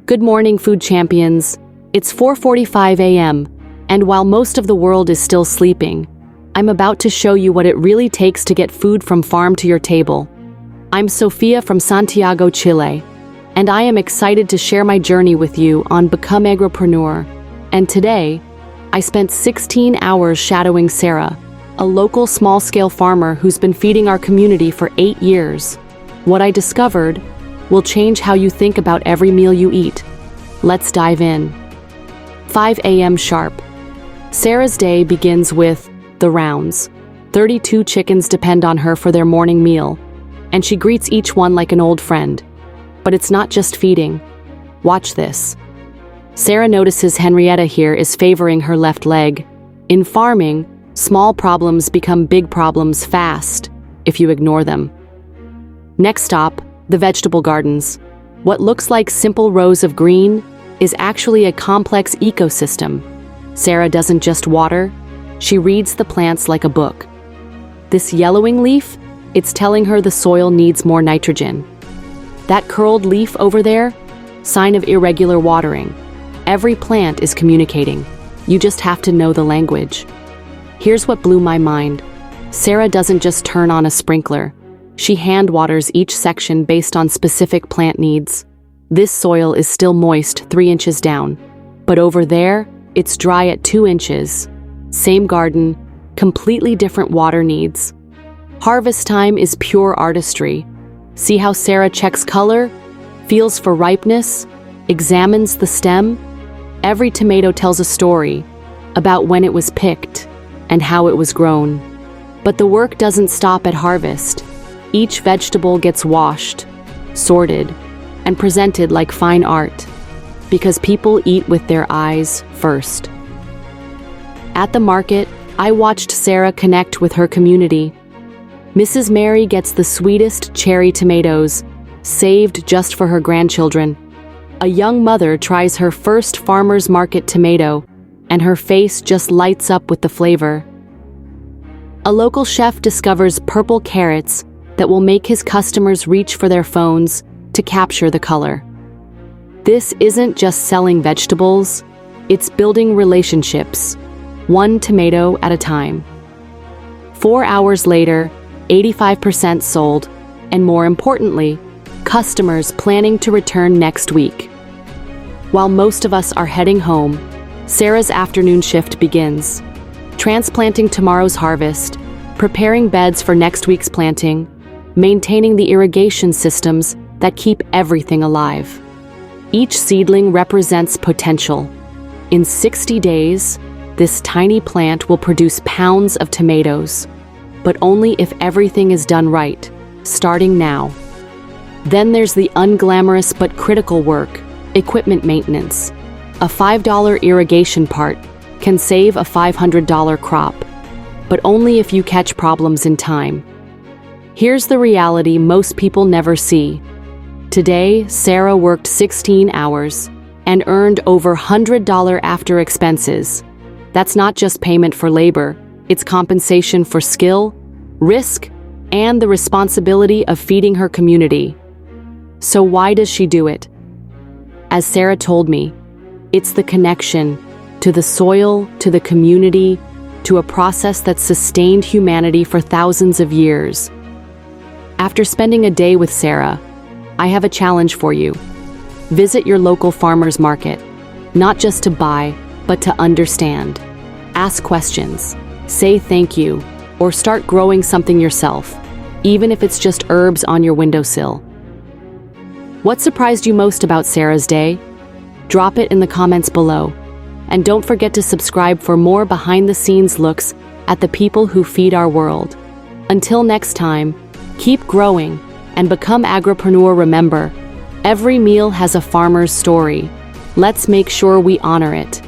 Good morning, food champions. It's 4:45 a.m., and while most of the world is still sleeping, I'm about to show you what it really takes to get food from farm to your table. I'm Sofia from Santiago, Chile, and I am excited to share my journey with you on BecomeAgropreneur. And today, I spent 16 hours shadowing Sarah, a local small-scale farmer who's been feeding our community for 8 years. What I discovered will change how you think about every meal you eat. Let's dive in. 5 a.m. sharp. Sarah's day begins with the rounds. 32 chickens depend on her for their morning meal, and she greets each one like an old friend. But it's not just feeding. Watch this. Sarah notices Henrietta here is favoring her left leg. In farming, small problems become big problems fast if you ignore them. Next stop, the vegetable gardens. What looks like simple rows of green is actually a complex ecosystem. Sarah doesn't just water, she reads the plants like a book. This yellowing leaf, it's telling her the soil needs more nitrogen. That curled leaf over there, sign of irregular watering. Every plant is communicating. You just have to know the language. Here's what blew my mind. Sarah doesn't just turn on a sprinkler. She hand waters each section based on specific plant needs. This soil is still moist 3 inches down, but over there, it's dry at 2 inches. Same garden, completely different water needs. Harvest time is pure artistry. See how Sarah checks color, feels for ripeness, examines the stem? Every tomato tells a story about when it was picked and how it was grown. But the work doesn't stop at harvest. Each vegetable gets washed, sorted, and presented like fine art, because people eat with their eyes first. At the market, I watched Sarah connect with her community. Mrs. Mary gets the sweetest cherry tomatoes, saved just for her grandchildren. A young mother tries her first farmer's market tomato, and her face just lights up with the flavor. A local chef discovers purple carrots that will make his customers reach for their phones to capture the color. This isn't just selling vegetables, it's building relationships, one tomato at a time. 4 hours later, 85% sold, and more importantly, customers planning to return next week. While most of us are heading home, Sarah's afternoon shift begins. Transplanting tomorrow's harvest, preparing beds for next week's planting, maintaining the irrigation systems that keep everything alive. Each seedling represents potential. In 60 days, this tiny plant will produce pounds of tomatoes, but only if everything is done right, starting now. Then there's the unglamorous but critical work, equipment maintenance. A $5 irrigation part can save a $500 crop, but only if you catch problems in time. Here's the reality most people never see. Today, Sarah worked 16 hours and earned over $100 after expenses. That's not just payment for labor, it's compensation for skill, risk, and the responsibility of feeding her community. So why does she do it? As Sarah told me, it's the connection to the soil, to the community, to a process that sustained humanity for thousands of years. After spending a day with Sarah, I have a challenge for you. Visit your local farmer's market, not just to buy, but to understand. Ask questions, say thank you, or start growing something yourself, even if it's just herbs on your windowsill. What surprised you most about Sarah's day? Drop it in the comments below. And don't forget to subscribe for more behind-the-scenes looks at the people who feed our world. Until next time, keep growing and become agripreneur. Remember, every meal has a farmer's story. Let's make sure we honor it.